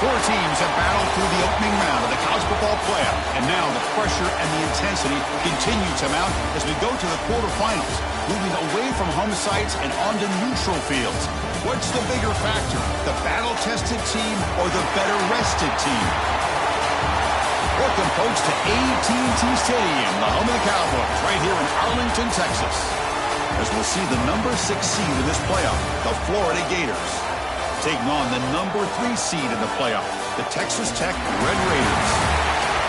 Four teams have battled through the opening round of the college football playoff, and now the pressure and the intensity continue to mount as we go to the quarterfinals, moving away from home sites and onto neutral fields. What's the bigger factor, the battle-tested team or the better-rested team? Welcome, folks, to AT&T Stadium, the home of the Cowboys, right here in Arlington, Texas, as we'll see the number 6 seed in this playoff, the Florida Gators, taking on the number 3 seed in the playoff, the Texas Tech Red Raiders.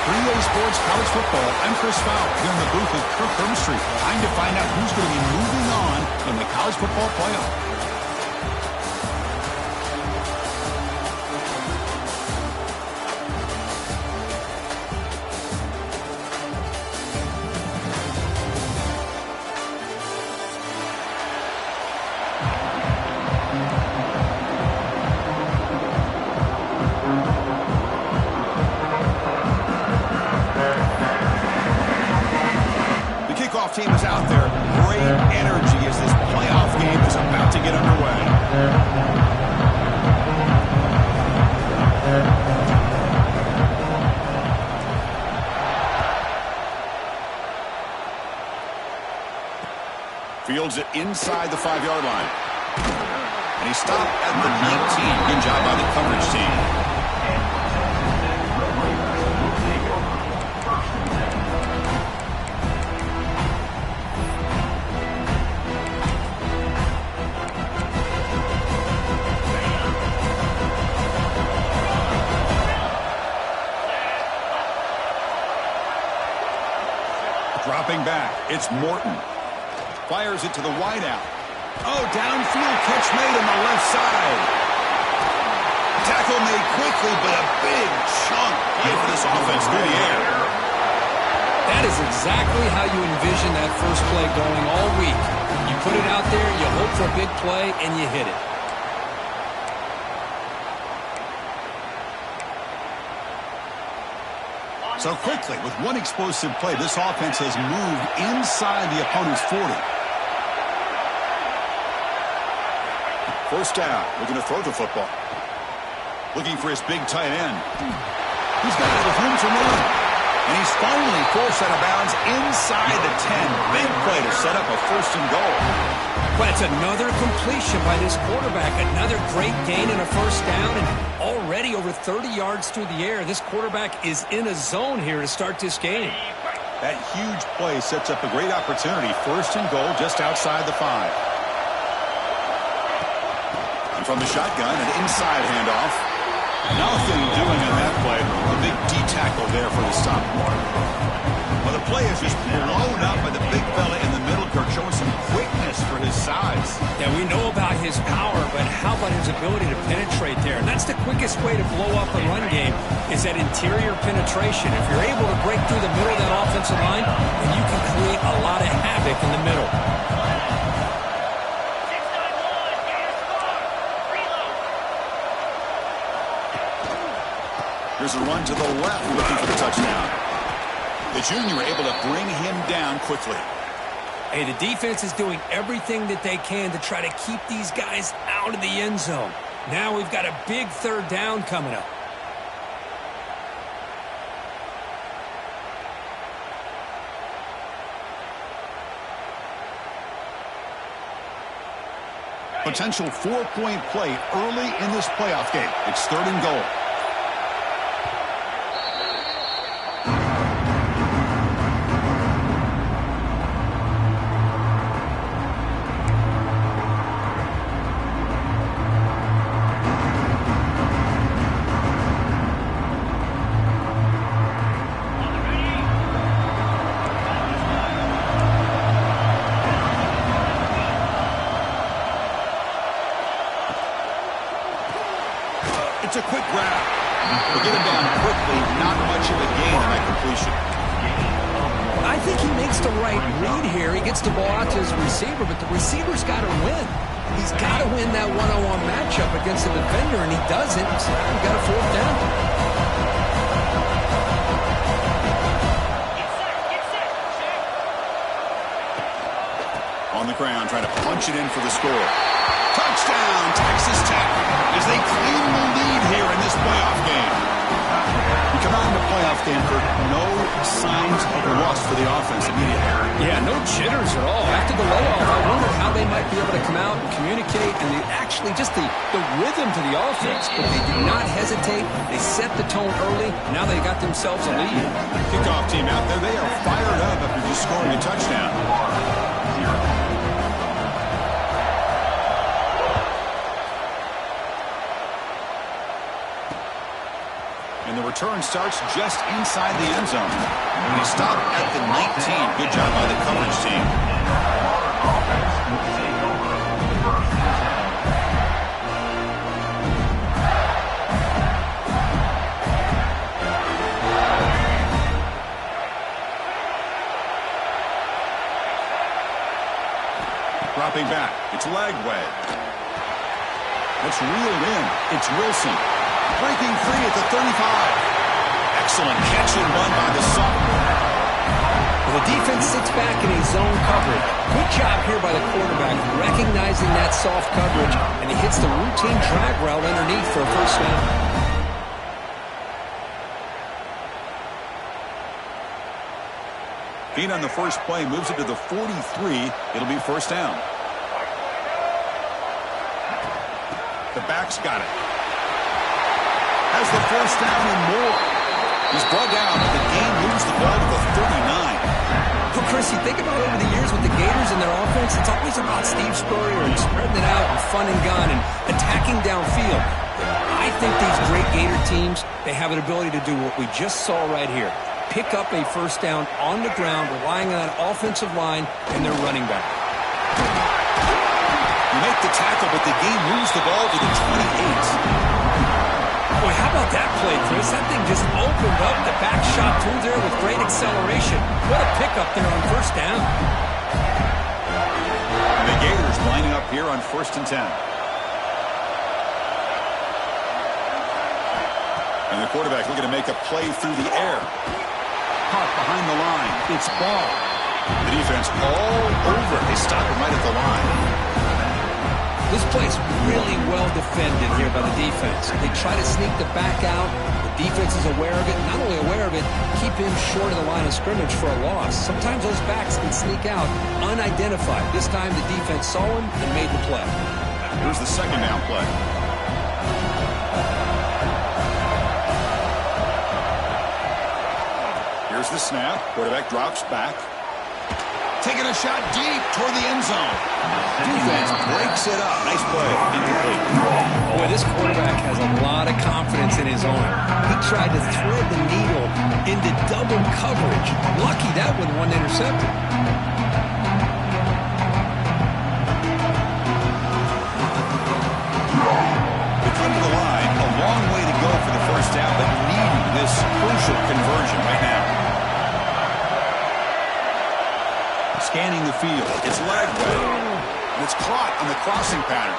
3A Sports College Football, I'm Chris Fowler, here in the booth with Kirk Herbstreit. Time to find out who's going to be moving on in the college football playoff. Team is out there. Great energy as this playoff game is about to get underway. Fields it inside the 5-yard line. And he stopped at the 19. Good job by the coverage team. Dropping back, it's Morton. Fires it to the wideout. Oh, downfield catch made on the left side. Tackle made quickly, but a big chunk play for this offense through the air. That is exactly how you envision that first play going all week. You put it out there, you hope for a big play, and you hit it. So quickly, with one explosive play, this offense has moved inside the opponent's 40. First down, looking to throw the football. Looking for his big tight end. He's got it with room to run. And he's finally forced out of bounds inside the 10. Big play to set up a first and goal. But it's another completion by this quarterback. Another great gain in a first down, and already over 30 yards through the air. This quarterback is in a zone here to start this game. That huge play sets up a great opportunity. First and goal just outside the 5. And from the shotgun, an inside handoff. Nothing doing on that play. A big D tackle there for the stop. Well, the play is just blown up by the big fella in the middle, Kirk, showing some quickness for his size. Yeah, we know about his power, but how about his ability to penetrate there? And that's the quickest way to blow up a run game, is that interior penetration. If you're able to break through the middle of that offensive line, then you can create a lot of havoc in the middle. Here's a run to the left, looking for the touchdown. The junior able to bring him down quickly. Hey, the defense is doing everything that they can to try to keep these guys out of the end zone. Now we've got a big third down coming up. Potential 4-point play early in this playoff game. It's third and goal. It's a quick grab. We'll get him down quickly. Not much of a gain on that completion. I think he makes the right read here. He gets the ball out to his receiver, but the receiver's got to win. He's got to win that one-on-one matchup against the defender, and he doesn't. So we've got a fourth down. On the ground, trying to punch it in for the score. Touchdown, Texas Tech, as they claim the lead here in this playoff game. You come out in the playoff game for no signs of a loss for the offense immediately. Yeah, no jitters at all. After the layoff, I wondered how they might be able to come out and communicate and actually just the rhythm to the offense. But they did not hesitate. They set the tone early. Now they got themselves a lead. Kickoff team out there, they are fired up after just scoring a touchdown. And the return starts just inside the end zone. And they stop at the 19. Good job by the coverage team. Dropping back. It's Lagway. It's reeled in. It's Wilson. Breaking free at the 35. Excellent catch and run by the sophomore. Well, the defense sits back in a zone coverage. Good job here by the quarterback recognizing that soft coverage, and he hits the routine drag route underneath for a first down. Being on the first play moves it to the 43. It'll be first down. The back's got it. Has the first down and more. He's brought down, but the game moves the ball to the 39. Well, Chris, you think about over the years with the Gators and their offense, it's always about Steve Spurrier and spreading it out and fun and gun and attacking downfield. I think these great Gator teams, they have an ability to do what we just saw right here. Pick up a first down on the ground, relying on an offensive line and their running back. You make the tackle, but the game moves the ball to the 28. Boy, how about that play, Chris? That thing just opened up. The back shot through there with great acceleration. What a pickup there on first down. And the Gators lining up here on 1st and 10. And the quarterback looking to make a play through the air. Caught behind the line. It's ball. The defense all over. They stop him right at the line. This play's really well defended here by the defense. They try to sneak the back out. The defense is aware of it. Not only aware of it, keep him short of the line of scrimmage for a loss. Sometimes those backs can sneak out unidentified. This time the defense saw him and made the play. Here's the second down play. Here's the snap. Quarterback drops back. Taking a shot deep toward the end zone. Defense breaks it up. Nice play. Incomplete. Boy, this quarterback has a lot of confidence in his arm. He tried to thread the needle into double coverage. Lucky that one wasn't intercepted. They come to the line. A long way to go for the first down, but needing this crucial conversion right now. Scanning the field. It's Lagway. And it's caught on the crossing pattern.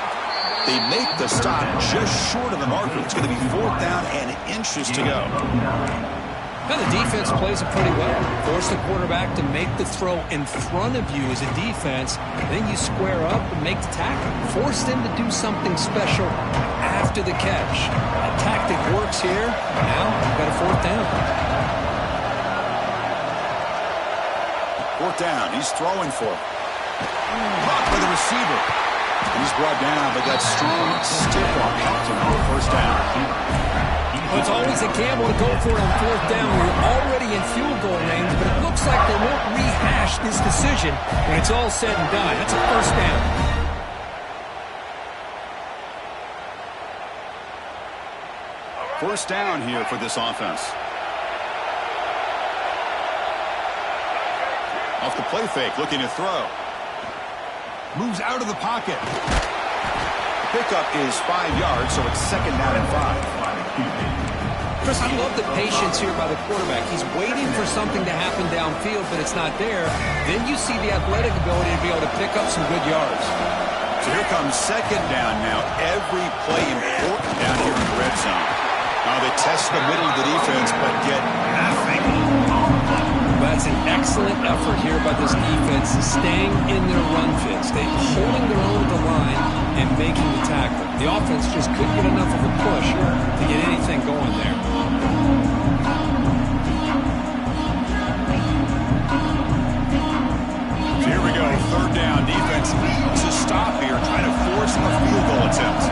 They make the stop just short of the marker. It's going to be 4th down and inches to go. Now the defense plays it pretty well. Force the quarterback to make the throw in front of you as a defense. Then you square up and make the tackle. Force them to do something special after the catch. That tactic works here. Now you've got a 4th down. 4th down. He's throwing for it. Caught by the receiver. He's brought down, but that strong stiff arm helped him for 1st down. Well, it's always a gamble to go for it on 4th down. You're already in field goal range, but it looks like they won't rehash this decision when it's all said and done. That's a 1st down. First down here for this offense. Off the play fake, looking to throw. Moves out of the pocket. Pickup is 5 yards, so it's 2nd down and 5. Chris, I love the patience here by the quarterback. He's waiting for something to happen downfield, but it's not there. Then you see the athletic ability to be able to pick up some good yards. So here comes 2nd down now. Every play important down here in the red zone. Now they test the middle of the defense, but get nothing. That's an excellent effort here by this defense defense staying in their run fits. They holding their own at the line and making the tackle. The offense just couldn't get enough of a push to get anything going there. So here we go, third down. Defense needs a stop here, trying to force a field goal attempt.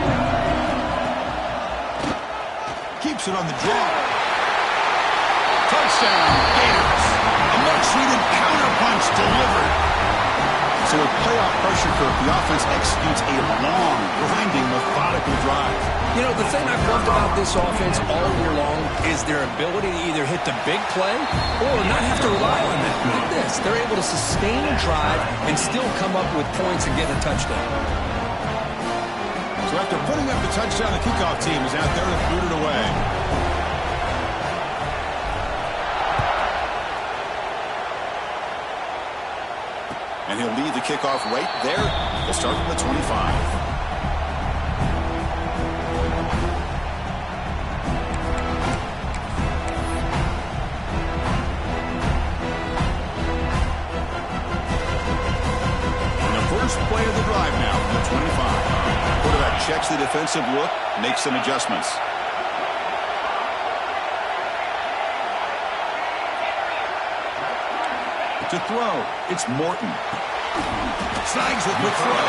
Keeps it on the draw. Touchdown, Gators. A much-needed counterpunch delivered. So with playoff pressure, Kirk, the offense executes a long, grinding, methodical drive. You know, the thing I've loved about this offense all year long is their ability to either hit the big play or not have to rely on that. Look at this. They're able to sustain a drive and still come up with points and get a touchdown. So after putting up the touchdown, the kickoff team is out there to boot it away. And he'll lead the kickoff right there. They'll start from the 25. And the first play of the drive now from the 25. Quarterback checks the defensive look, makes some adjustments. To throw, it's Morton. Snags the quick throw.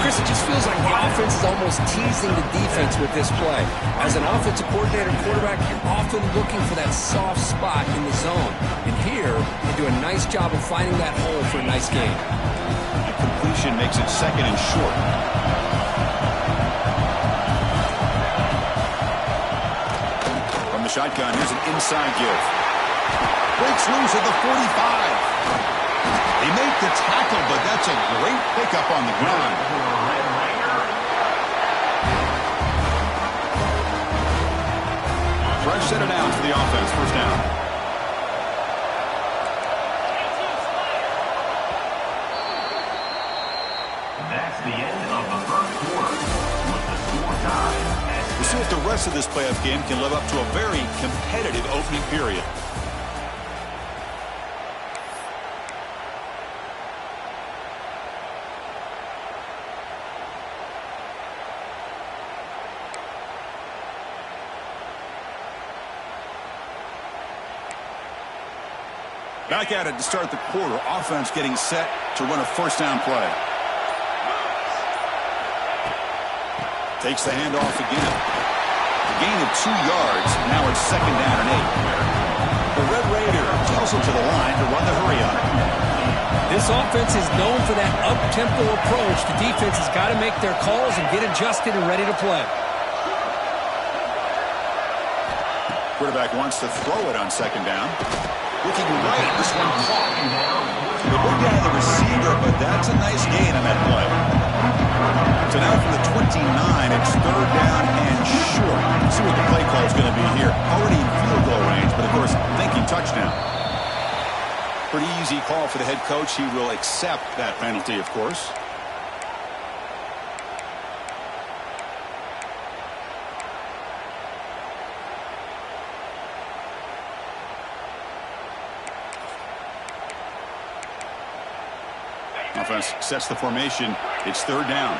Chris, it just feels like the offense is almost teasing the defense with this play. As an offensive coordinator and quarterback, you're often looking for that soft spot in the zone. And here, they do a nice job of finding that hole for a nice gain. The completion makes it second and short. From the shotgun, here's an inside give. Breaks loose at the 45. They make the tackle, but that's a great pickup on the ground. Fresh set of downs for the offense. First down. That's the end of the first quarter with the score tied. We'll see if the rest of this playoff game can live up to a very competitive opening period. Back at it to start the quarter. Offense getting set to run a first down play. Takes the handoff again. A gain of 2 yards. Now it's second down and 8. The Red Raiders hustle to the line to run the hurry up. This offense is known for that up-tempo approach. The defense has got to make their calls and get adjusted and ready to play. Quarterback wants to throw it on second down. Looking right, this one caught. Good work out of the receiver, but that's a nice gain on that play. So now from the 29, it's third down and short. Let's see what the play call is going to be here. Already in field goal range, but of course, thinking touchdown. Pretty easy call for the head coach. He will accept that penalty, of course. Offense sets the formation. It's third down.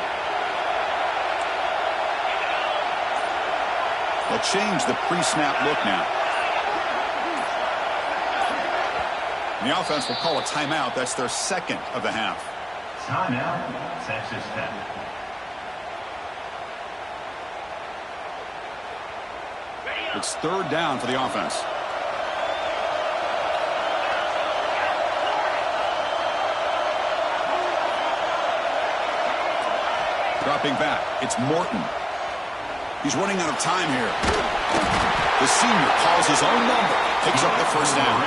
They'll change the pre-snap look now. And the offense will call a timeout. That's their second of the half. Timeout, Texas Tech. It's third down for the offense. Dropping back, it's Morton. He's running out of time here. The senior calls his own number, picks up the first down.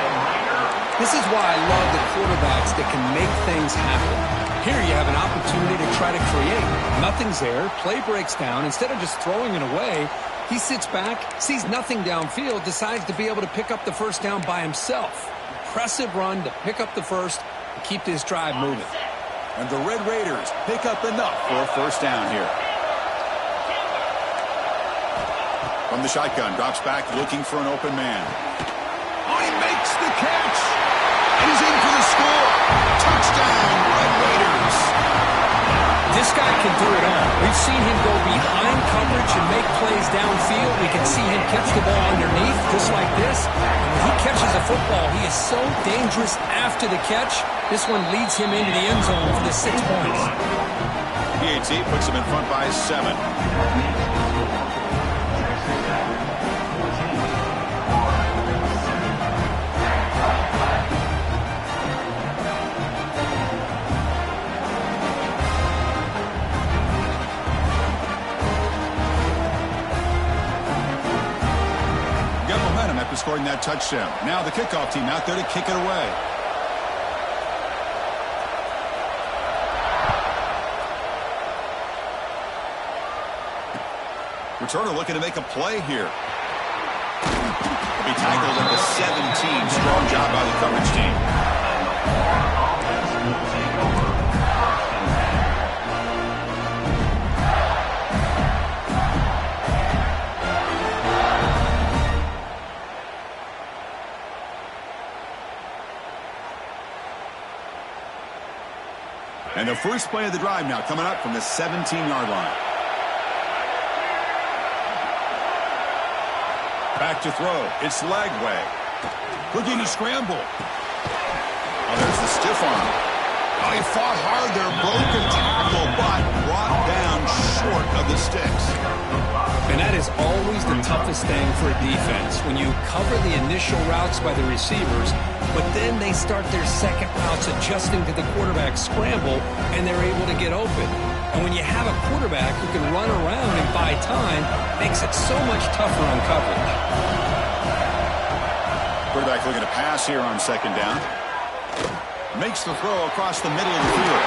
This is why I love the quarterbacks that can make things happen. Here you have an opportunity to try to create. Nothing's there, play breaks down. Instead of just throwing it away, he sits back, sees nothing downfield, decides to be able to pick up the first down by himself. Impressive run to pick up the first and keep this drive moving. And the Red Raiders pick up enough for a first down here. From the shotgun, drops back looking for an open man. Oh, he makes the catch! And he's in for the score! can do it all. We've seen him go behind coverage and make plays downfield. We can see him catch the ball underneath, just like this. And when he catches a football, he is so dangerous after the catch. This one leads him into the end zone for the 6 points. PAT puts him in front by 7. After scoring that touchdown. Now the kickoff team out there to kick it away. Returner looking to make a play here. He tackled at the 17. Strong job by the coverage team. And the first play of the drive now coming up from the 17-yard line. Back to throw. It's Lagway. Looking to scramble. Oh, there's the stiff arm. Oh, he fought hard there. Broken tackle, but brought down short of the sticks. And that is always the toughest thing for a defense, when you cover the initial routes by the receivers, but then they start their second routes adjusting to the quarterback's scramble, and they're able to get open. And when you have a quarterback who can run around and buy time, it makes it so much tougher on coverage. Quarterback looking to pass here on second down. Makes the throw across the middle of the field.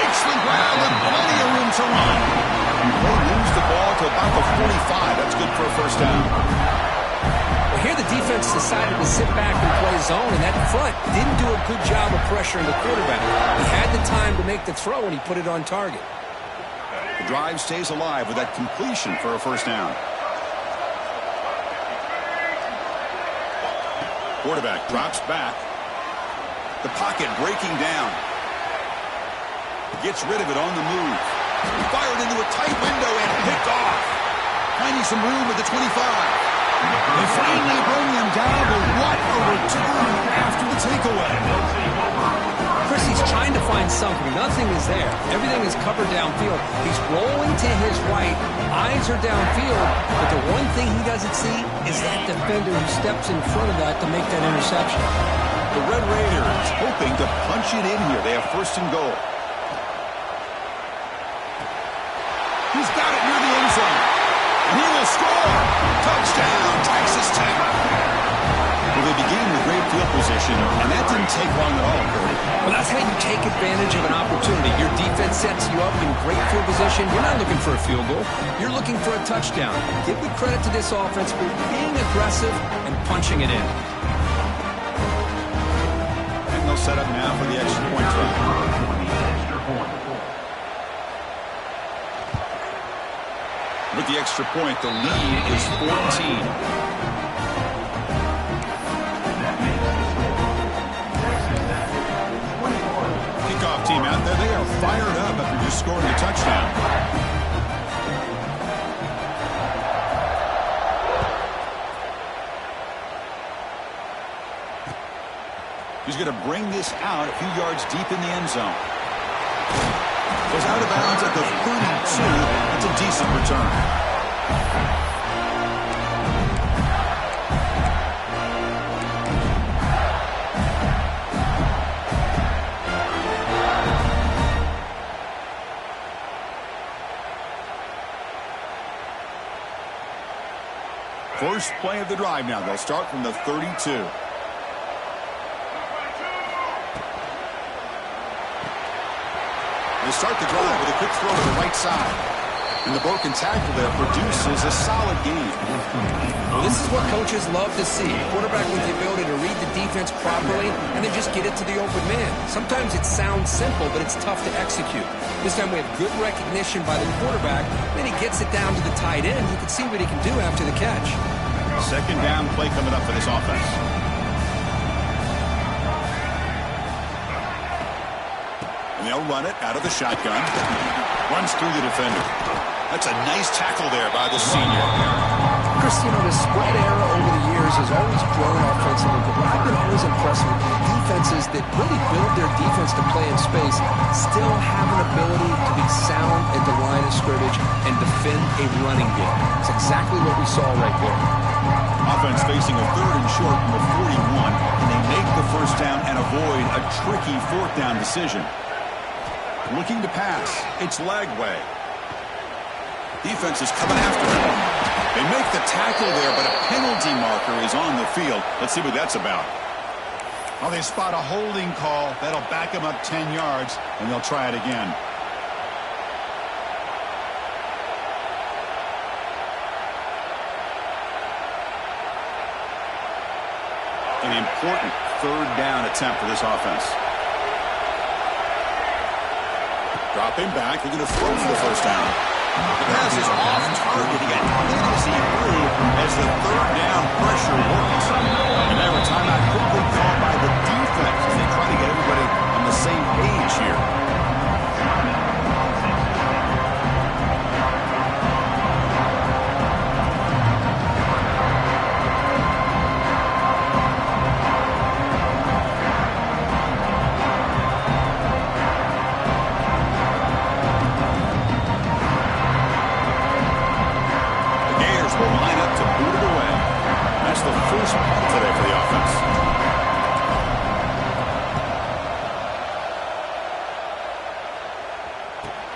Makes the grab with plenty of room to run. They lose the ball to about the 45. That's good for a first down. Well, here the defense decided to sit back and play zone, and that front didn't do a good job of pressuring the quarterback. He had the time to make the throw, and he put it on target. The drive stays alive with that completion for a first down. Quarterback drops back. The pocket breaking down. Gets rid of it on the move. Fired into a tight window and picked off. Finding some room at the 25. They finally bring him down, but what a return after the takeaway. Chris, he's trying to find something. Nothing is there. Everything is covered downfield. He's rolling to his right. Eyes are downfield. But the one thing he doesn't see is that defender who steps in front of that to make that interception. The Red Raiders hoping to punch it in here. They have first and goal. He's got it near the end zone. And he will score. Touchdown, Texas Tech. Well, they began with great field position, and that didn't take long at all, Cody. Well, that's how you take advantage of an opportunity. Your defense sets you up in great field position. You're not looking for a field goal. You're looking for a touchdown. Give the credit to this offense for being aggressive and punching it in. And they'll set up now for the extra point try. With the extra point, the lead is 14. Kickoff team out there, they are fired up after just scoring a touchdown. He's going to bring this out a few yards deep in the end zone. Goes out of bounds at the 32. That's a decent return. First play of the drive now. They'll start from the 32. They start the drive with a quick throw to the right side. And the broken tackle there produces a solid gain. Well, this is what coaches love to see. A quarterback with the ability to read the defense properly and then just get it to the open man. Sometimes it sounds simple, but it's tough to execute. This time we have good recognition by the quarterback. Then he gets it down to the tight end. You can see what he can do after the catch. Second down play coming up for this offense. And they'll run it out of the shotgun. Runs through the defender. That's a nice tackle there by the senior. Chris, the spread era over the years has always grown offensively, but what I've been always impressed with defenses that really build their defense to play in space still have an ability to be sound at the line of scrimmage and defend a running game. It's exactly what we saw right there. Offense facing a 3rd and short from the 41, and they make the first down and avoid a tricky 4th down decision. Looking to pass. It's Lagway. Defense is coming after him. They make the tackle there, but a penalty marker is on the field. Let's see what that's about. Oh, they spot a holding call. That'll back them up 10 yards, and they'll try it again. An important 3rd down attempt for this offense. Dropping back, they're going to throw for the first down. The pass is off target. He got easy through as the 3rd down pressure works. And now a timeout quickly called by the defense as they try to get everybody on the same page here.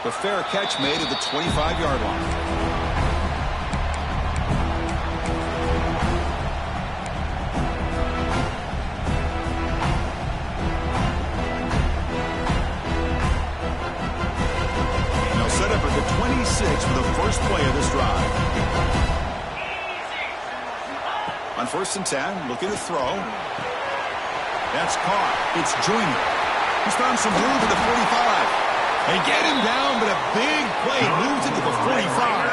The fair catch made at the 25-yard line. And they'll set up at the 26 for the first play of this drive. On 1st and 10, looking to throw. That's caught. It's Joyner. He's found some room at the 45. They get him down, but a big play moves it to the 45.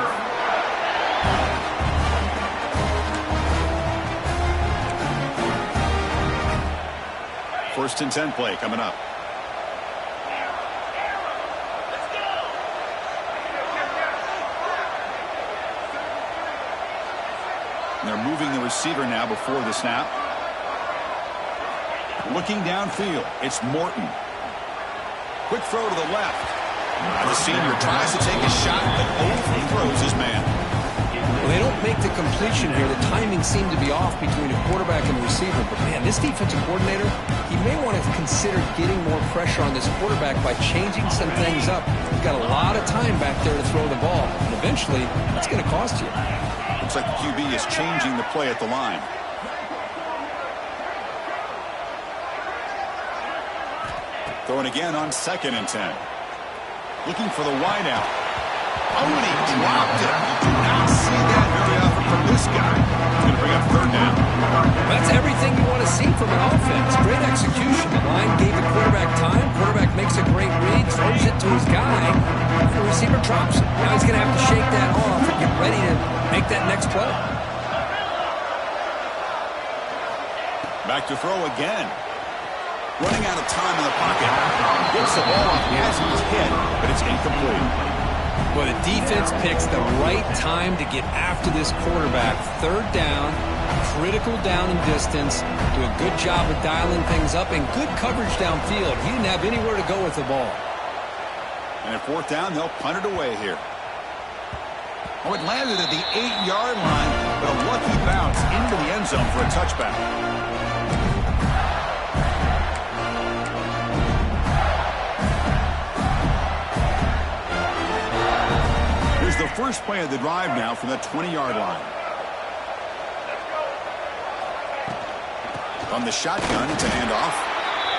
1st and 10 play coming up. And they're moving the receiver now before the snap. Looking downfield, it's Morton. Quick throw to the left. The senior tries to take a shot, but overthrows his man. Well, they don't make the completion here. The timing seemed to be off between a quarterback and a receiver. But, man, this defensive coordinator, he may want to consider getting more pressure on this quarterback by changing some things up. He's got a lot of time back there to throw the ball. And eventually, that's going to cost you. Looks like the QB is changing the play at the line. Throwing again on 2nd and 10. Looking for the wideout. Oh, and he dropped it. You do not see that very often from this guy. He's going to bring up 3rd down. That's everything you want to see from an offense. Great execution. The line gave the quarterback time. Quarterback makes a great read, throws it to his guy, and the receiver drops it. Now he's going to have to shake that off and get ready to make that next play. Back to throw again. Running out of time in the pocket. Gets the ball off as he was hit, but it's incomplete. Well, the defense picks the right time to get after this quarterback. 3rd down, critical down and distance. Do a good job of dialing things up and good coverage downfield. He didn't have anywhere to go with the ball. And at 4th down, they'll punt it away here. Oh, it landed at the 8-yard line, but a lucky bounce into the end zone for a touchback. The first play of the drive now from the 20-yard line. On the shotgun, it's a handoff,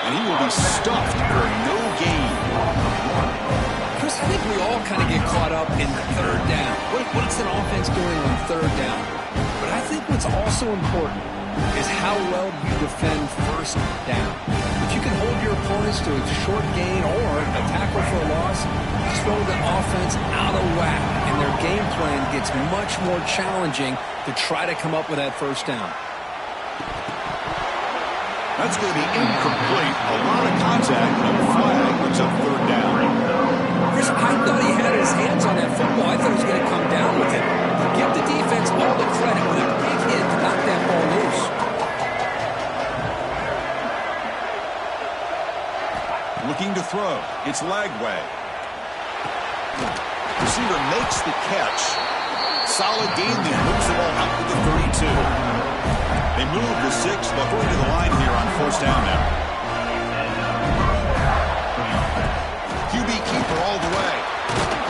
and he will be stuffed for no gain. Chris, I think we all kind of get caught up in the 3rd down. What's an offense doing on 3rd down? But I think what's also important is how well you defend 1st down. If you can hold your opponents to a short gain or a tackle for a loss, you throw the offense out of whack, and their game plan gets much more challenging to try to come up with that 1st down. That's going to be incomplete. A lot of contact, and a flag brings up 3rd down. Chris, I thought he had it throw. It's Lagway. Receiver makes the catch. Solid gain. They moves the ball out to the 32. They move the 6. They'll go to the line here on first down now. QB keeper all the way.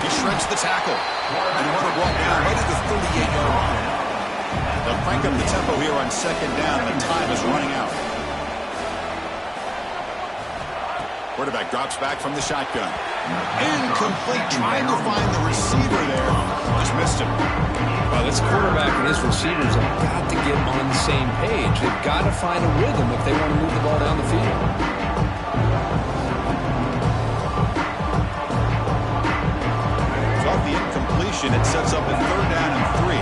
He shreds the tackle. And the runner brought down right at the 38-yard line. They'll crank up the tempo here on second down. The time is running out. Quarterback drops back from the shotgun. Incomplete, trying to find the receiver there. Just missed him. Well, this quarterback and his receivers have got to get on the same page. They've got to find a rhythm if they want to move the ball down the field. So off the incompletion, it sets up a third down and 3.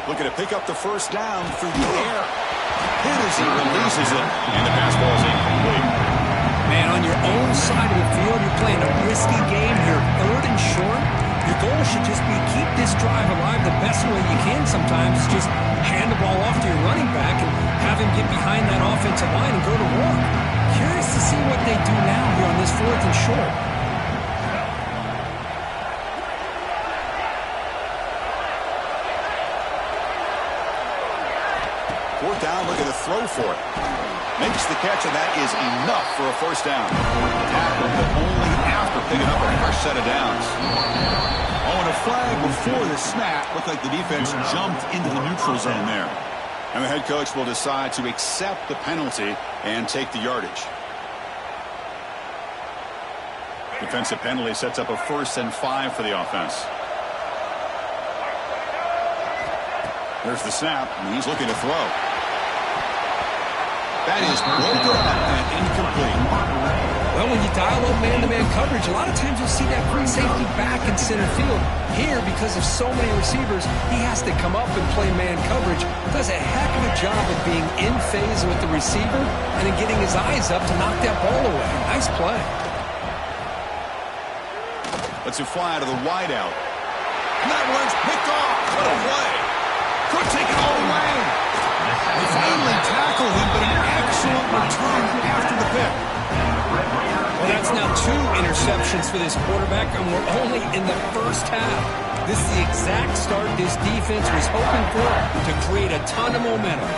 Looking to pick up the first down through the air. Hit as he releases it, and the pass ball is incomplete. Man, on your own side of the field, you're playing a risky game here. Third and short. Your goal should just be keep this drive alive the best way you can sometimes. Just hand the ball off to your running back and have him get behind that offensive line and go to work. Curious to see what they do now here on this fourth and short. Fourth down, look at the throw for it. Makes the catch, and that is enough for a first down. Tackle, but only after picking up a fresh set of downs. Oh, and a flag before the snap. Looked like the defense jumped into the neutral zone there. And the head coach will decide to accept the penalty and take the yardage. Defensive penalty sets up a 1st and 5 for the offense. There's the snap, and he's looking to throw. That is broken up and incomplete. Well, when you dial up man-to-man coverage, a lot of times you'll see that free safety back in center field. Here, because of so many receivers, he has to come up and play man coverage. Does a heck of a job of being in phase with the receiver and then getting his eyes up to knock that ball away. Nice play. Let's it fly to the wideout. And that one's picked off. What a play. Could take it all the way. They finally tackled him, but an excellent return after the pick. Well, that's now 2 interceptions for this quarterback, and we're only in the first half. This is the exact start this defense was hoping for to create a ton of momentum.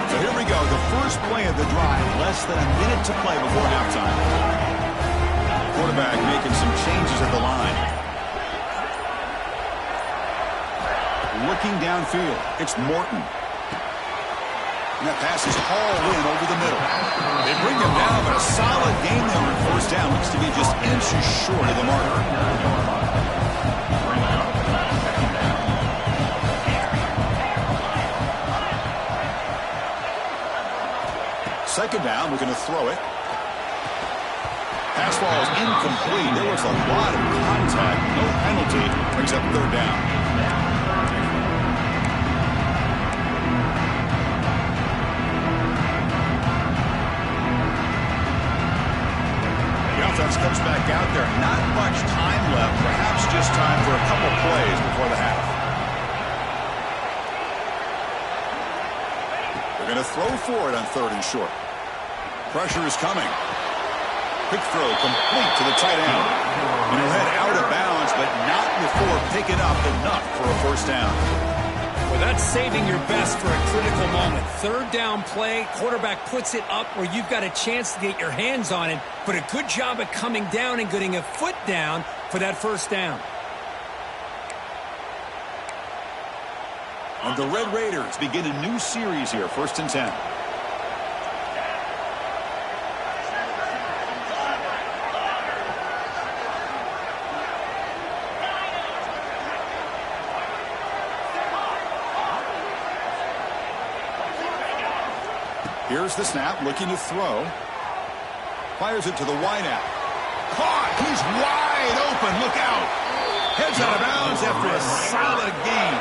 So here we go, the first play of the drive, less than a minute to play before halftime. Quarterback making some changes at the line. Looking downfield, it's Morton. And that pass is hauled in over the middle. They bring him down, but a solid game there on first down. Looks to be just inches short of the marker. Second down, we're going to throw it. Pass ball is incomplete. There was a lot of contact. No penalty. Brings up third down. Offense comes back out there. Not much time left. Perhaps just time for a couple plays before the half. They're going to throw for it on third and short. Pressure is coming. Quick throw complete to the tight end. And he'll head out of bounds, but not before picking up enough for a first down. Well, that's saving your best for a critical moment. Third down play, quarterback puts it up where you've got a chance to get your hands on it, but a good job at coming down and getting a foot down for that first down. And the Red Raiders begin a new series here, 1st and 10. Here's the snap, looking to throw. Fires it to the wideout. Caught! He's wide open. Look out! Heads out of bounds after a solid gain.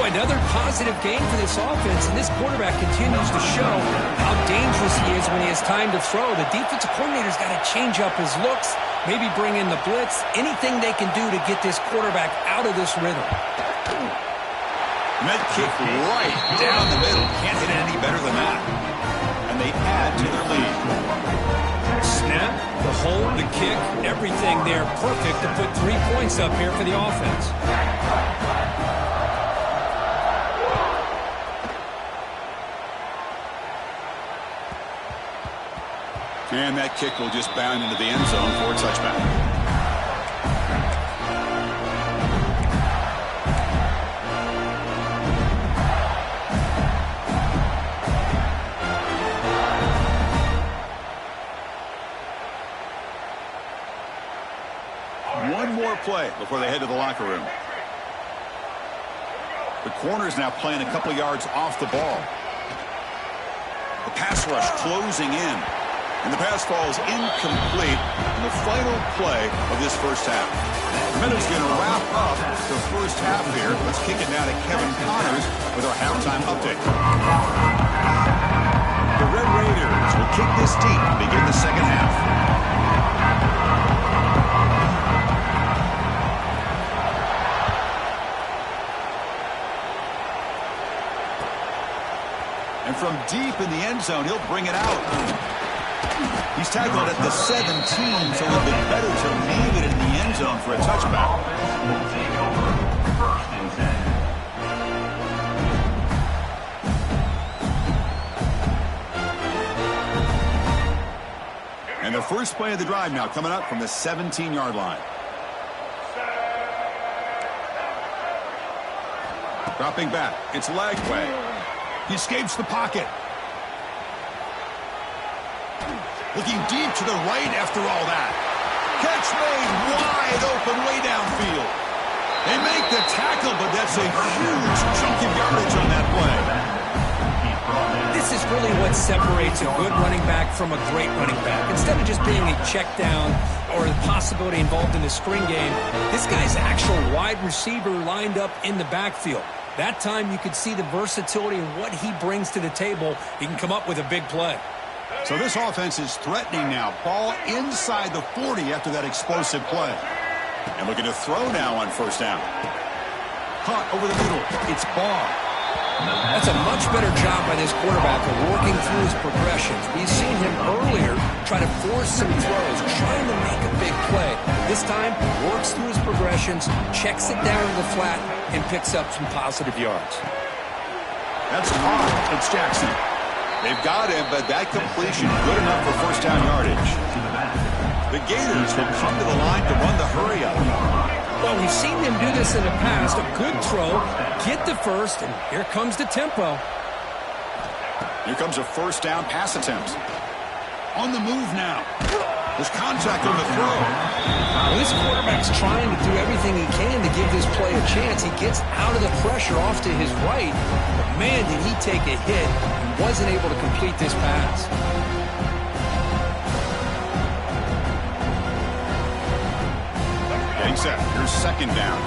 Boy, another positive game for this offense, and this quarterback continues to show how dangerous he is when he has time to throw. The defensive coordinator's got to change up his looks, maybe bring in the blitz, anything they can do to get this quarterback out of this rhythm. And that kick right down the middle. Can't hit it any better than that. And they add to their lead. Snap, the hold, the kick, everything there perfect to put 3 points up here for the offense. And that kick will just bound into the end zone for a touchback. One more play before they head to the locker room. The corner's now playing a couple yards off the ball. The pass rush closing in. And the pass falls incomplete in the final play of this first half. The Meadows going to wrap up the first half here. Let's kick it now to Kevin Connors with our halftime update. The Red Raiders will kick this deep to begin the second half. And from deep in the end zone, he'll bring it out. He's tackled at the 17, so it'll be better to leave it in the end zone for a touchback. Will take over. First and 10. And the first play of the drive now coming up from the 17-yard line. Dropping back, it's Lagway. He escapes the pocket. Looking deep to the right after all that. Catch made wide open way downfield. They make the tackle, but that's a huge chunk of yardage on that play. This is really what separates a good running back from a great running back. Instead of just being a check down or the possibility involved in the screen game, this guy's actual wide receiver lined up in the backfield. That time you could see the versatility and what he brings to the table. He can come up with a big play. So this offense is threatening now. Ball inside the 40 after that explosive play. And looking to throw now on first down. Caught over the middle. It's Barr. That's a much better job by this quarterback of working through his progressions. We've seen him earlier try to force some throws, trying to make a big play. This time, works through his progressions, checks it down to the flat, and picks up some positive yards. That's caught. It's Jackson. They've got him, but that completion good enough for first down yardage. The Gators will come to the line to run the hurry up. Well, we've seen them do this in the past. A good throw, get the first, and here comes the tempo. Here comes a first down pass attempt. On the move now. There's contact on the throw. Well, this quarterback's trying to do everything he can to give this play a chance. He gets out of the pressure off to his right. But man, did he take a hit and wasn't able to complete this pass. Getting set. Here's second down.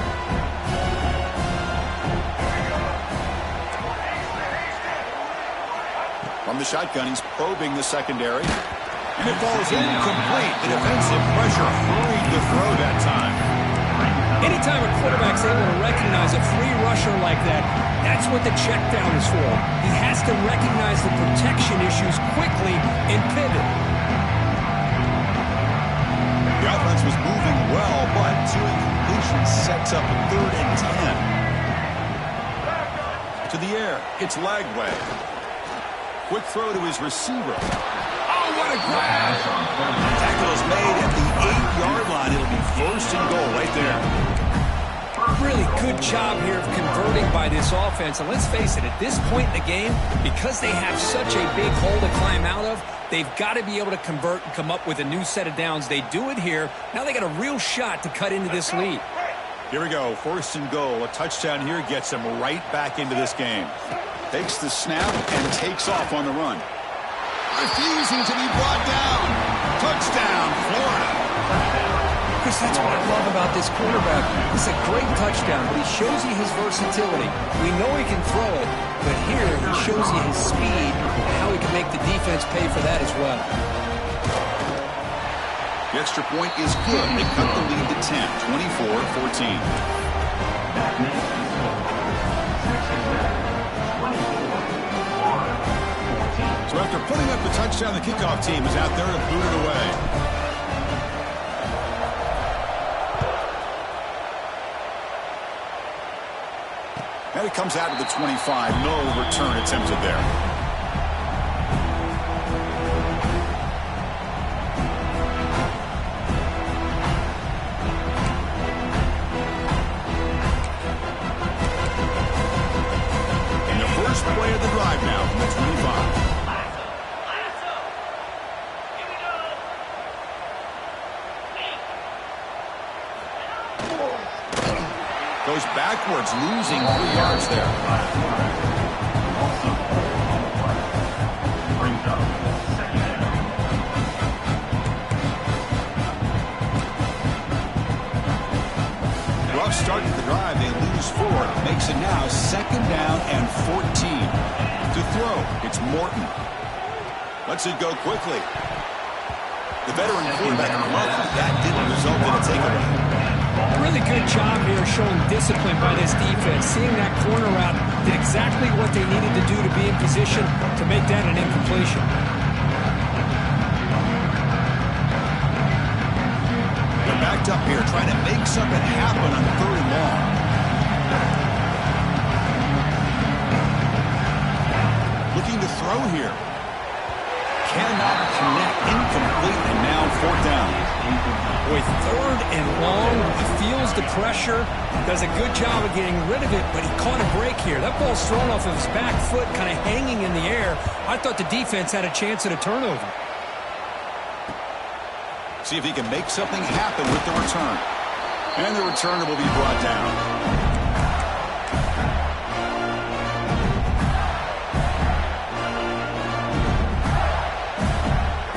From the shotgun, he's probing the secondary. And it falls incomplete. The defensive pressure hurried the throw that time. Anytime a quarterback's able to recognize a free rusher like that, that's what the check down is for. He has to recognize the protection issues quickly and pivot. The offense was moving well, but two incompletions sets up a 3rd and 10. To the air, it's Lagway. Quick throw to his receiver. Oh, what a grab! Tackle is made at the 8-yard line. It'll be first and goal right there. Really good job here of converting by this offense. And let's face it, at this point in the game, because they have such a big hole to climb out of, they've got to be able to convert and come up with a new set of downs. They do it here. Now they got a real shot to cut into this lead. Here we go. First and goal. A touchdown here gets them right back into this game. Takes the snap and takes off on the run. Refusing to be brought down. Touchdown, Florida. Chris, that's what I love about this quarterback. It's a great touchdown, but he shows you his versatility. We know he can throw it, but here he shows you his speed and how he can make the defense pay for that as well. The extra point is good. They cut the lead to 10, 24-14. So after putting up the touchdown, the kickoff team is out there to boot it away. And it comes out to the 25. No return attempted there. And the first play of the drive now from the 25. Goes backwards, losing 3 yards there. Rough start to the drive. They lose 4. Makes it now 2nd down and 14. To throw, it's Morton. Lets it go quickly. The veteran quarterback unlucky. That didn't result in a takeaway. Really good job here showing discipline by this defense. Seeing that corner route did exactly what they needed to do to be in position to make that an incompletion. They're backed up here trying to make something happen on 3rd and long. Looking to throw here. Cannot connect. Incomplete, and now 4th down. With 3rd and long, he feels the pressure, does a good job of getting rid of it, but he caught a break here. That ball's thrown off of his back foot, kind of hanging in the air. I thought the defense had a chance at a turnover. See if he can make something happen with the return. And the returner will be brought down.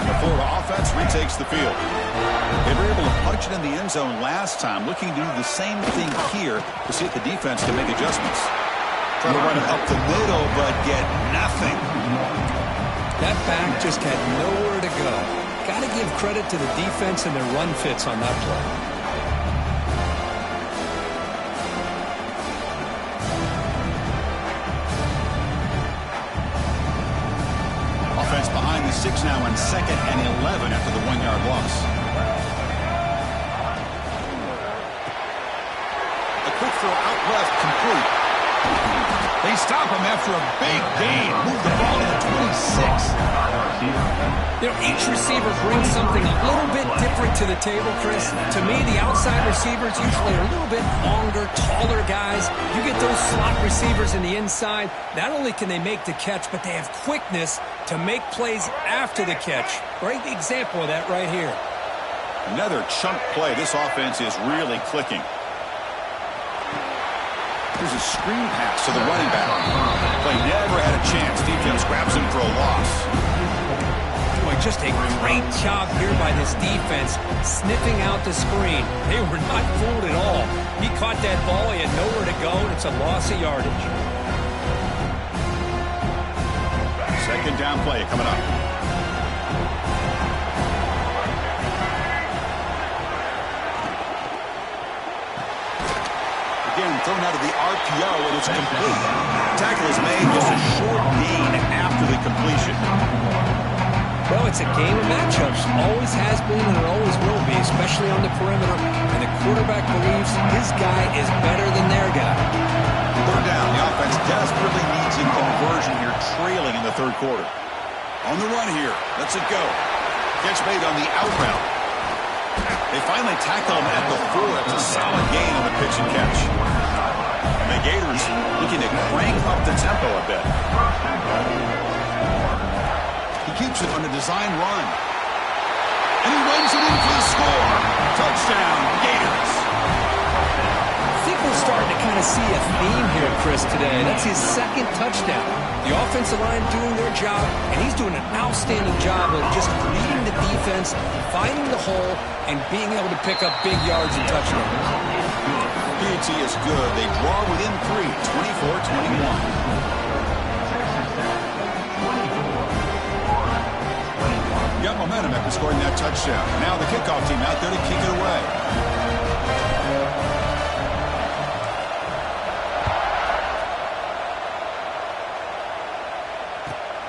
The Florida offense retakes the field. They were able to punch it in the end zone last time, looking to do the same thing here to see if the defense can make adjustments. Trying to run it up the middle, but get nothing. That back just had nowhere to go. Got to give credit to the defense and their run fits on that play. Offense behind the 6 now on 2nd and 11 after the 1-yard loss. A quick throw out left, complete. They stop him after a big gain. Move the ball to the 26. You know, each receiver brings something a little bit different to the table, Chris. To me, the outside receivers usually are a little bit longer, taller guys. You get those slot receivers in the inside, not only can they make the catch, but they have quickness to make plays after the catch. Great example of that right here. Another chunk play. This offense is really clicking. Here's a screen pass to the running back. Play never had a chance. Defense grabs him for a loss. Boy, just a great job here by this defense, sniffing out the screen. They were not fooled at all. He caught that ball. He had nowhere to go, and it's a loss of yardage. 2nd down play coming up. Again, thrown out of the RPO, and it's complete. Tackle is made, just a short gain after the completion. Well, it's a game of matchups. Always has been and it always will be, especially on the perimeter. And the quarterback believes his guy is better than their guy. 3rd down. The offense desperately needs a conversion here, trailing in the 3rd quarter. On the run here. Lets it go. Catch made on the out route. They finally tackle him at the 4. It's a solid gain on the pitch and catch. And the Gators looking to crank up the tempo a bit. He keeps it on a design run. And he runs it in for the score. Touchdown, Gators. I think we're starting to kind of see a theme here, Chris, today. That's his 2nd touchdown. The offensive line doing their job, and he's doing an outstanding job of just leading the defense, finding the hole, and being able to pick up big yards and touchdowns. PAT is good. They draw within 3, 24-21. Got momentum after scoring that touchdown. Now the kickoff team out there to kick it away.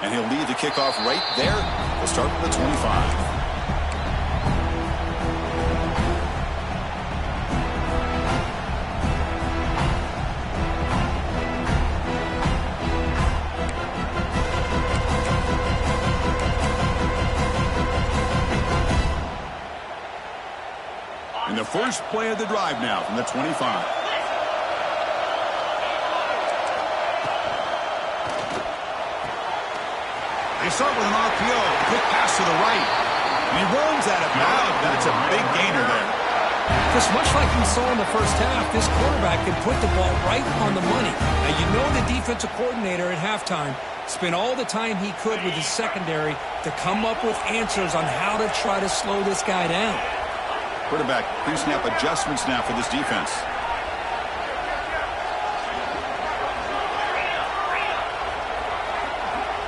And he'll lead the kickoff right there. We'll start with the 25. And the first play of the drive now from the 25. They start with an RPO. Quick pass to the right. And he runs out of bounds. That's a big gainer there. Just much like we saw in the first half, this quarterback can put the ball right on the money. Now, you know the defensive coordinator at halftime spent all the time he could with his secondary to come up with answers on how to try to slow this guy down. Quarterback pre-snap adjustments now for this defense.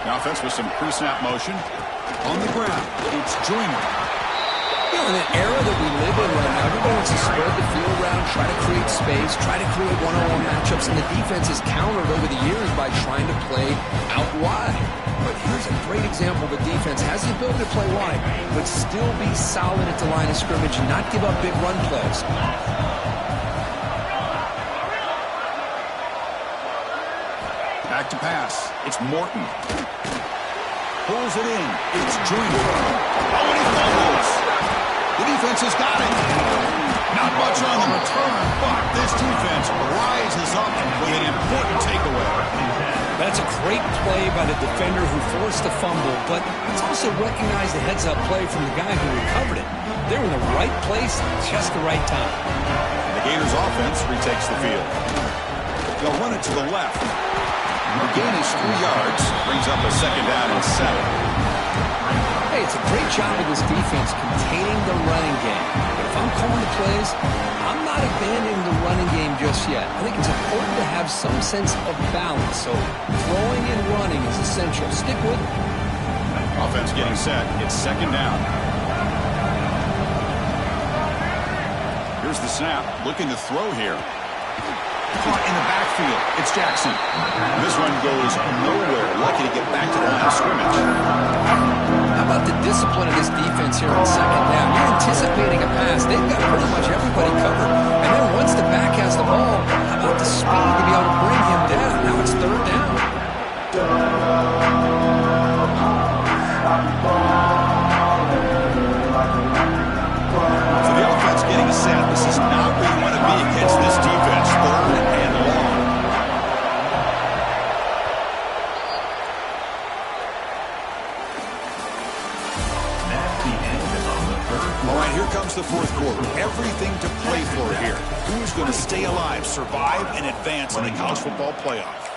The offense with some pre-snap motion. On the ground, it's Joyner. You know, in an era that we live in right now, everybody wants to spread the field around, try to create space, try to create one-on-one matchups, and the defense has countered over the years by trying to play out wide. But here's a great example. The defense has the ability to play wide, but still be solid at the line of scrimmage and not give up big run plays. Back to pass. It's Morton. Pulls it in. It's Joyner. Oh, and he fumbles. The defense has got it. Not much on the return, but this defense rises up with an important takeaway. That's a great play by the defender who forced the fumble, but it's also recognized the heads-up play from the guy who recovered it. They're in the right place at just the right time. And the Gators offense retakes the field. They'll run it to the left. The gain is 3 yards. Brings up a second down and 7. Hey, it's a great job of this defense containing the running game. But if I'm calling the plays, I'm not abandoning the running game just yet. I think it's important to have some sense of balance. So throwing and running is essential. Stick with it. Offense getting set. It's second down. Here's the snap. Looking to throw here. Caught in the backfield. It's Jackson. This one goes nowhere. Lucky to get back to the line of scrimmage. How about the discipline of this defense here on second down? You're anticipating a pass. They've got pretty much everybody covered. And then once the back has the ball, how about the speed to be able to bring him down? Now it's third down. So the offense getting set. This is not where you want to be against this defense. Third and long. That's the end of the third quarter. All right, here comes the fourth quarter. Everything to play for here. Who's going to stay alive, survive, and advance in the college football playoff?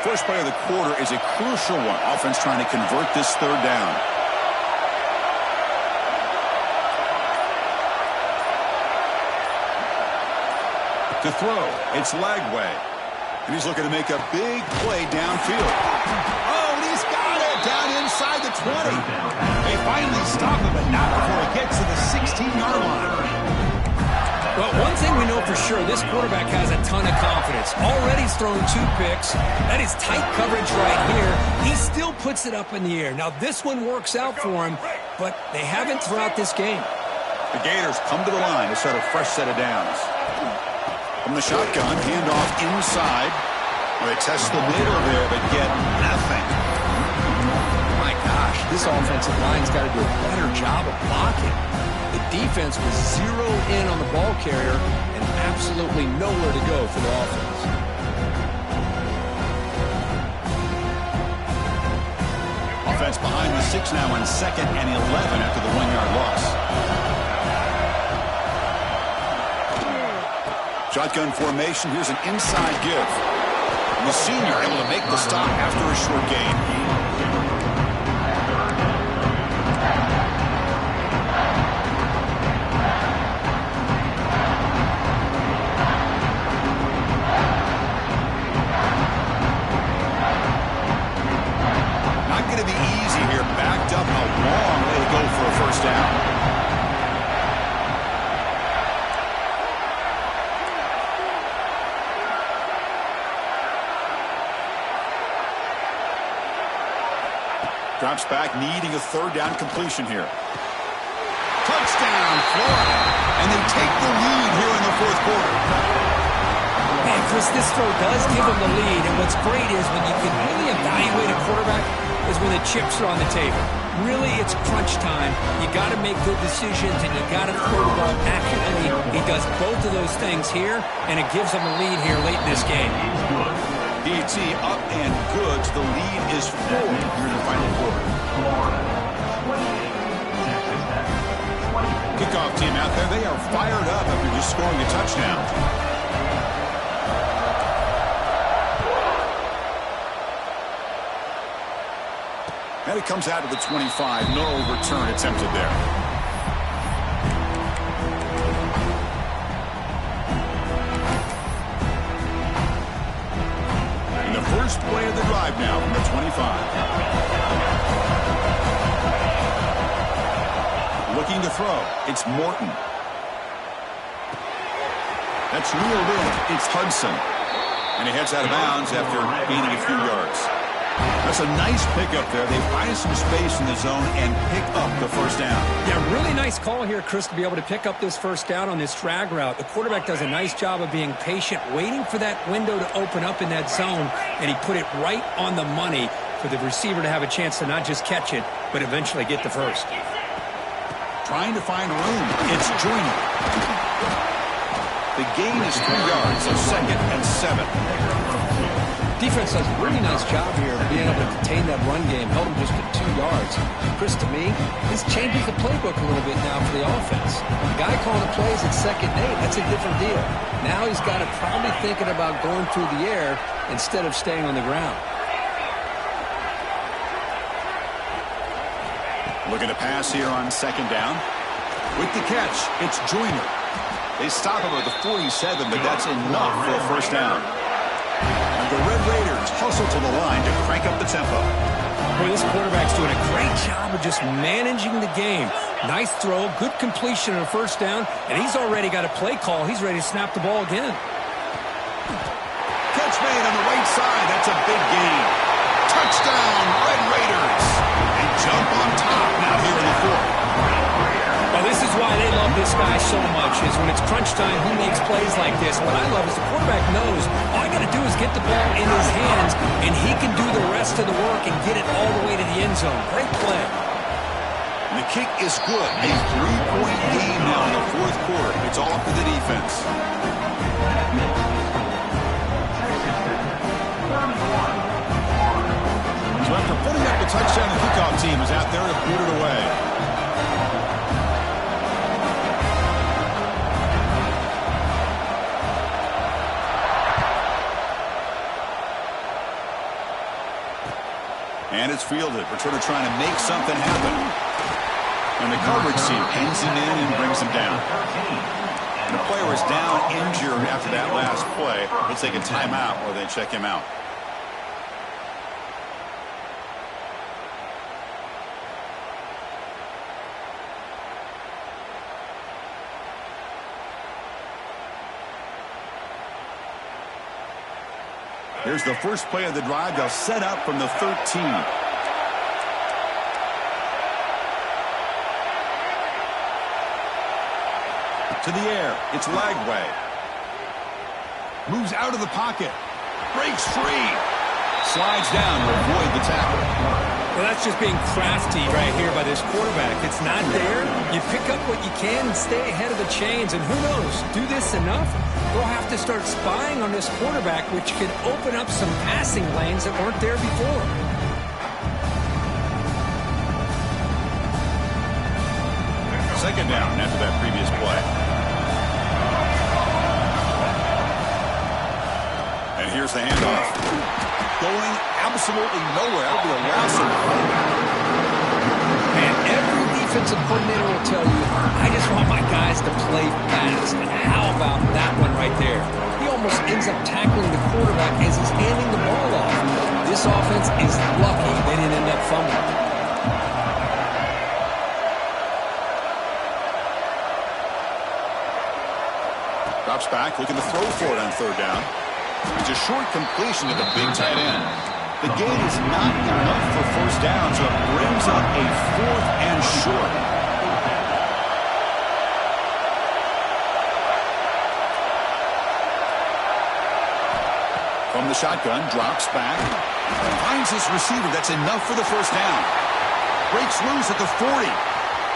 First play of the quarter is a crucial one. Offense trying to convert this third down. To throw, it's Lagway. And he's looking to make a big play downfield. Oh, and he's got it down inside the 20. They finally stop him, but not before he gets to the 16-yard line. Well, one thing we know for sure, this quarterback has a ton of confidence. Already he's thrown 2 picks. That is tight coverage right here. He still puts it up in the air. Now, this one works out for him, but they haven't throughout this game. The Gators come to the line to start a fresh set of downs. From the shotgun, handoff inside. Well, they test the middle there, but get nothing. My gosh, this offensive line's got to do a better job of blocking. The defense was zeroed in on the ball carrier and absolutely nowhere to go for the offense. Offense behind the 6 now on 2nd and 11 after the 1-yard loss. Shotgun formation. Here's an inside give. And the senior able to make the stop after a short gain. down. Drops back, needing a third down completion here. Touchdown, Florida. And they take the lead here in the fourth quarter. Man, Chris, this throw does give them the lead. And what's great is when you can really evaluate a quarterback is when the chips are on the table. Really, it's crunch time. You got to make good decisions, and you got to throw the ball accurately. He does both of those things here, and it gives them a lead here late in this game. DT up and good. The lead is 4 here in the final quarter. Kickoff team out there. They are fired up after just scoring a touchdown. And it comes out to the 25. No return attempted there. First play of the drive now from the 25. Looking to throw. It's Morton. That's reeled in. It's Hudson. And he heads out of bounds after gaining a few yards. That's a nice pickup there. They find some space in the zone and pick up the first down. Yeah, really nice call here, Chris, to be able to pick up this first down on this drag route. The quarterback does a nice job of being patient, waiting for that window to open up in that zone, and he put it right on the money for the receiver to have a chance to not just catch it, but eventually get the first. Trying to find room. It's Joyner. The gain is 3 yards, so 2nd and 7. Defense does a really nice job here of being able to contain that run game, held him just to 2 yards. Chris, to me, this changes the playbook a little bit now for the offense. The guy calling the plays at 2nd and 8, that's a different deal. Now he's got to probably thinking about going through the air instead of staying on the ground. Looking to pass here on 2nd down. With the catch, it's Joyner. They stop him at the 47, but that's enough for a first down. And the Red Raiders hustle to the line to crank up the tempo. Boy, this quarterback's doing a great job of just managing the game. Nice throw, good completion on a first down, and he's already got a play call. He's ready to snap the ball again. Catch made on the right side. That's a big gain. Touchdown, Red Raiders. And jump on top now here in the fourth. Well, this is why they love this guy so much, is when it's crunch time, he makes plays like this. What I love is the quarterback knows all I got to do is get the ball in his hands, and he can do the rest of the work and get it all the way to the end zone. Great play. The kick is good. A 3-point game now in the fourth quarter. It's all up to the defense. So after putting up the touchdown, the kickoff team is out there to boot it away. And it's fielded. Returner trying to make something happen. And the coverage team pins him in and brings him down. And the player is down, injured after that last play. Let's take a timeout or they check him out. Here's the first play of the drive. They'll set up from the 13. To the air. It's Lagway. Moves out of the pocket. Breaks free. Slides down to avoid the tackle. Well, that's just being crafty right here by this quarterback. It's not there. You pick up what you can and stay ahead of the chains. And who knows, do this enough, we'll have to start spying on this quarterback, which could open up some passing lanes that weren't there before. Second down after that previous play. And here's the handoff. Going absolutely nowhere. That'll be a loss of fun. Man, every defensive coordinator will tell you, I just want my guys to play fast. And how about that one right there? He almost ends up tackling the quarterback as he's handing the ball off. This offense is lucky they didn't end up fumbling. Drops back, looking to throw for it on third down. It's a short completion to the big tight end. The gain is not enough for first down, so it brings up a 4th and short. From the shotgun, drops back. Finds his receiver. That's enough for the first down. Breaks loose at the 40.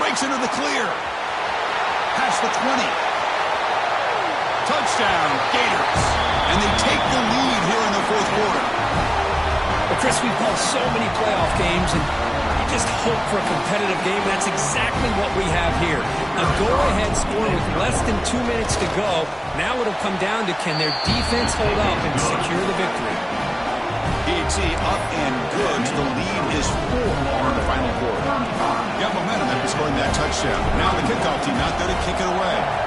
Breaks into the clear. Past the 20. Touchdown, Gators. And they take the lead here in the fourth quarter. Well, Chris, we've called so many playoff games, and you just hope for a competitive game. That's exactly what we have here. A go-ahead score with less than 2 minutes to go. Now it'll come down to, can their defense hold up and secure the victory? PAT up and good. The lead is 4 in the final quarter. Got momentum after scoring that touchdown. Now the kickoff team out there to kick it away.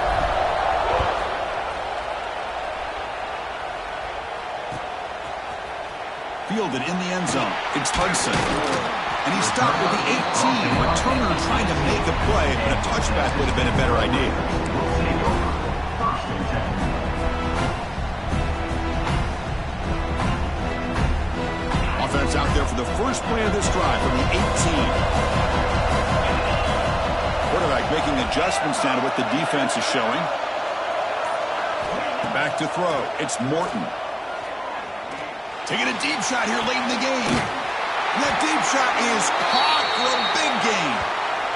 Fielded in the end zone. It's Hudson. And he stopped with the 18. Returner trying to make a play, but a touchback would have been a better idea. Offense out there for the first play of this drive from the 18. Quarterback making adjustments now to what the defense is showing. Back to throw. It's Morton. Taking a deep shot here late in the game. And that deep shot is caught for a big gain.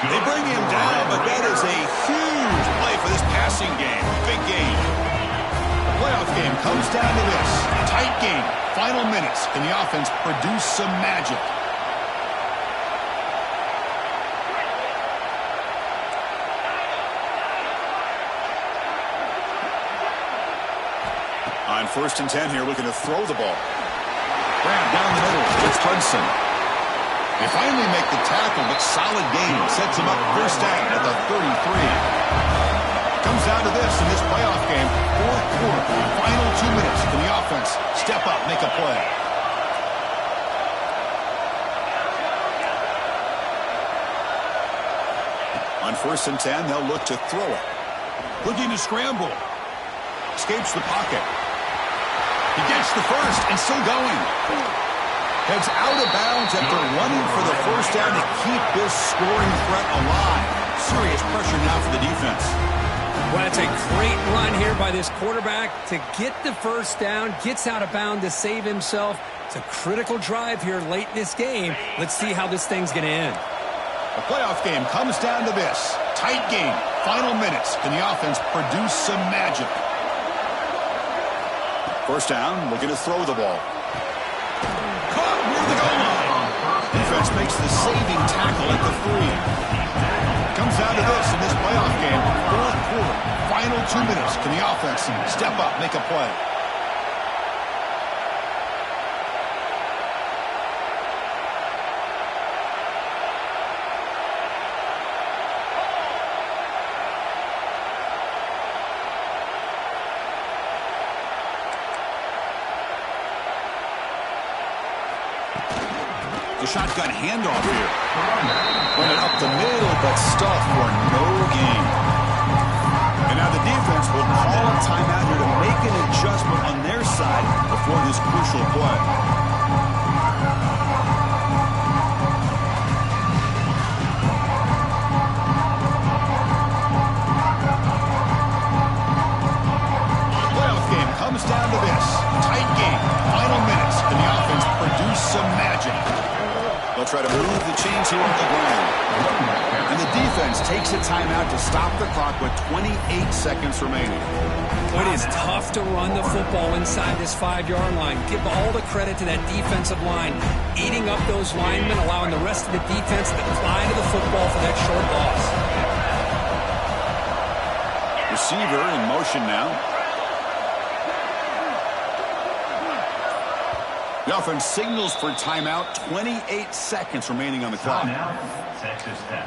They bring him down, but that is a huge play for this passing game. Big gain. The playoff game comes down to this. Tight game. Final minutes. Can the offense produce some magic? On 1st and 10 here, looking to throw the ball. Grab down the middle. It's Hudson. They finally make the tackle, but solid gain. Sets him up first down at the 33. Comes down to this in this playoff game. Fourth quarter. Final 2 minutes. Can the offense step up, make a play? On 1st and 10, they'll look to throw it. Looking to scramble. Escapes the pocket. He gets the first and still going. Heads out of bounds after running for the first down to keep this scoring threat alive. Serious pressure now for the defense. Well, it's a great run here by this quarterback to get the first down, gets out of bounds to save himself. It's a critical drive here late in this game. Let's see how this thing's going to end. The playoff game comes down to this. Tight game. Final minutes. Can the offense produce some magic? First down, looking to throw the ball. Caught near the goal line. Defense makes the saving tackle at the 3. Comes down to this in this playoff game. Fourth quarter, final 2 minutes. Can the offense step up, make a play? The shotgun handoff here. Running up the middle, but stuffed for no gain. And now the defense will call a timeout here to make an adjustment on their side before this crucial play. Playoff game comes down to this. Tight game. Final minutes. Can the offense produce some magic? They'll try to move the chains here on the ground. And the defense takes a timeout to stop the clock with 28 seconds remaining. It is tough to run the football inside this 5-yard line. Give all the credit to that defensive line, eating up those linemen, allowing the rest of the defense to fly to the football for that short loss. Receiver in motion now. The offense signals for timeout. 28 seconds remaining on the clock. Timeout, Texas Tech.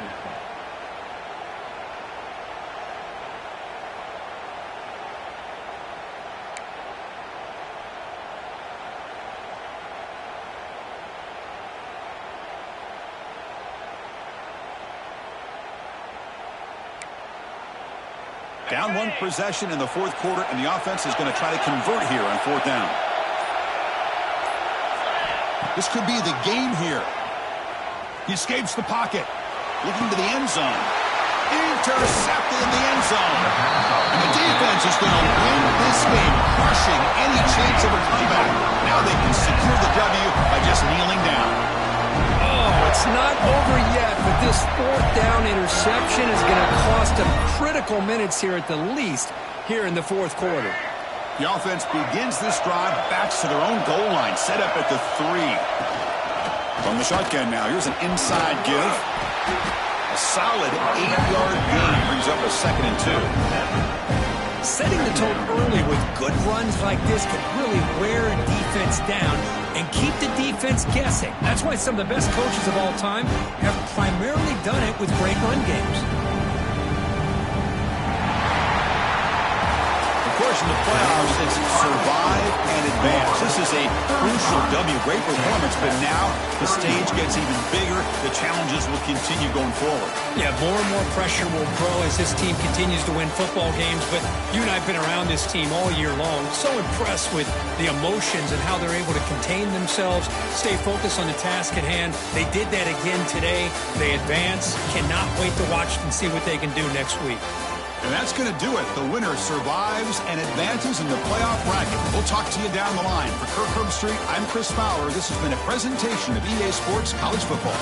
Down one possession in the fourth quarter, and the offense is going to try to convert here on fourth down. This could be the game here. He escapes the pocket. Looking to the end zone. Intercepted in the end zone. And the defense is going to win this game, crushing any chance of a comeback. Now they can secure the W by just kneeling down. Oh, it's not over yet, but this fourth down interception is going to cost them critical minutes here at the least here in the fourth quarter. The offense begins this drive, backs to their own goal line, set up at the 3. From the shotgun now, here's an inside give. A solid 8-yard gain brings up a 2nd and 2. Setting the tone early with good runs like this can really wear a defense down and keep the defense guessing. That's why some of the best coaches of all time have primarily done it with great run games. Of course, in the playoffs, it's survive and advance. This is a crucial W. Great performance, but now the stage gets even bigger. The challenges will continue going forward. Yeah, more and more pressure will grow as this team continues to win football games, but you and I have been around this team all year long. So impressed with the emotions and how they're able to contain themselves, stay focused on the task at hand. They did that again today. They advance. Cannot wait to watch and see what they can do next week. And that's going to do it. The winner survives and advances in the playoff bracket. We'll talk to you down the line. For Kirk Herbstreit, I'm Chris Fowler. This has been a presentation of EA Sports College Football.